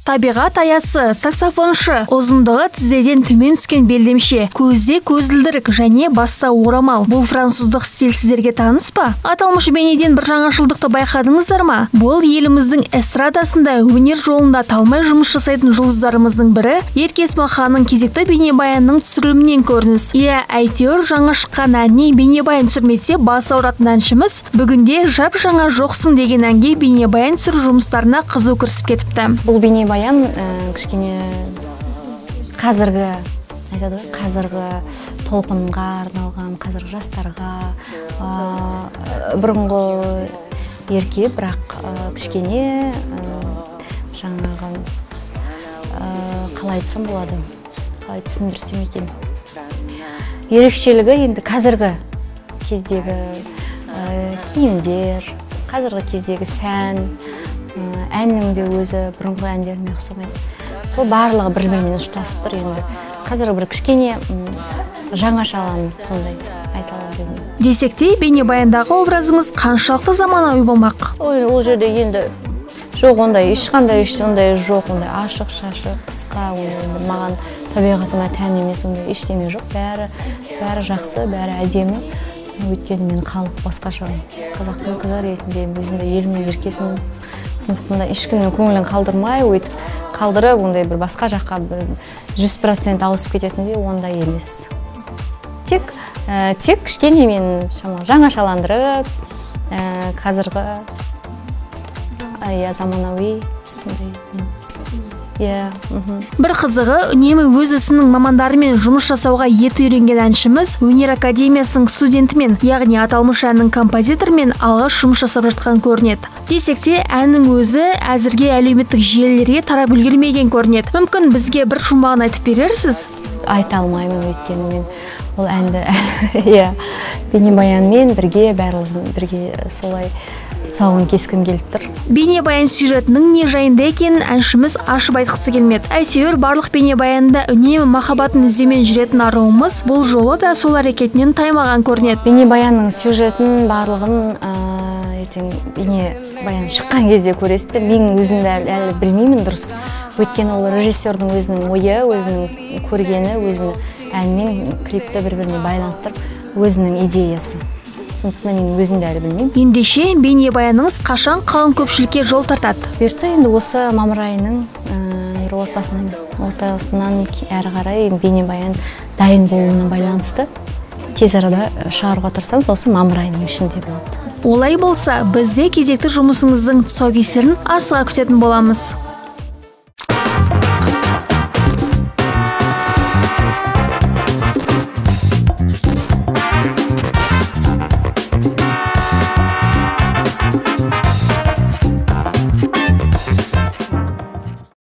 Табиғат аясы, саксофоншы, ұзындығы тізеден төмен түскен белдемше, көзде көзілдірік және баста орамал. Бұл француздық стиль сіздерге таныс па? Аталмыш бейнеден бір жаңашылдықты байқадыңыздар ма? Бұл еліміздің эстрадасында өнер жолында талмай жұмыс жасайтын жұлдыздарымыздың бірі Ерке Есмаханның кезекті бейнебаянның түсірілімінен көрініс. Иә, әйтеуір жаңа шыққан әніне бейнебаян түсірмесе бас ауыратын әншіміз бүгінде жап жаңа жоқсың деген әнге бейнебаян түсіру жұмыстарына қызу кірісіп кетіпті. Бұл бейнебаян кішкене қазіргі толқынға арналған, қазіргі жастарға, бұрынғы Ерке, бірақ кішкене жаңағы қалай айтсам болады, қалай түсіндірсем екен. Ерекшелігі енді қазіргі кездегі киімдер, қазіргі кездегі сән, әннің де өзі бұрынғы әндеріне ұқсамайды. Сол барлығы бір-бірімен ұштасып тұр енді. Қазір бір кішкене жаңашалан сондай айта алар едім. Десек те, бейнебаяндағы образыңыз қаншалықты заманауи болмақ? Ол жерде енді жоқ, ондай ешқандай жоқ, ондай ашық шашық, қысқа, маған табиғатыма тән емес, ондай ештеңе жоқ. Бәрі жақсы, бәрі әдемі. Өйткені мен халық басқаша, қазақтың қызы ретінде өзімді елімнің еркесімін. Сондықтан да ешкімнің көңілін қалдырмай, өйтіп қалдырып, ондай бір басқа жаққа 100% ауысып кететіндей ондай емес. Тек кішкене мен жаңашаландырып, қазіргі заманауи сондай. Бір қызығы, үнемі өз ісінің мамандарымен жұмыс жасауға еті үйренген әншіміз өнер академиясының студентімен, яғни аталмыш әннің композитормен алғаш жұмыс жасап жатқан көрінеді. Десек те, әннің өзі әзірге әлеуметтік желілерге тарап үлгермеген көрінеді. Мүмкін бізге бір шумағын айтып берерсіз? Айта алмаймын, өйткені мен ол әнді бейнебаянмен бірге солай сауын кескім келіп тұр. Бейнебаян сюжетінің не жайында екенін әншіміз ашып айтқысы келмеді. Әйтеуір барлық бейнебаянда үнемі махаббатын іздеумен жүретін аруымыз бұл жолы да сол әрекетінен таймаған көрінеді. Бейнебаянның сюжетін барлығын ертең бейнебаян шыққан кезде көресіздер. Мен өзімді әлі білмеймін дұрыс. Өйткені ол режиссердің өзінің ойы, өзінің көргені, өзінің әнмен клипті бір-біріне байланыстырып, өзінің идеясы. Сондықтан мен өзімді әлі білмеймін. Ендеше бейнебаяныңыз қашан қалың көпшілікке жол тартады? Бұйыртса енді осы мамыр айының ортасынан әрі қарай бейнебаян дайын болуына байланысты тез арада шығаруға тырысамыз, осы мамыр айының ішінде болады. Олай болса, бізде кезекті жұмысыңыздың тұсаукесерін асыға күтетін боламыз.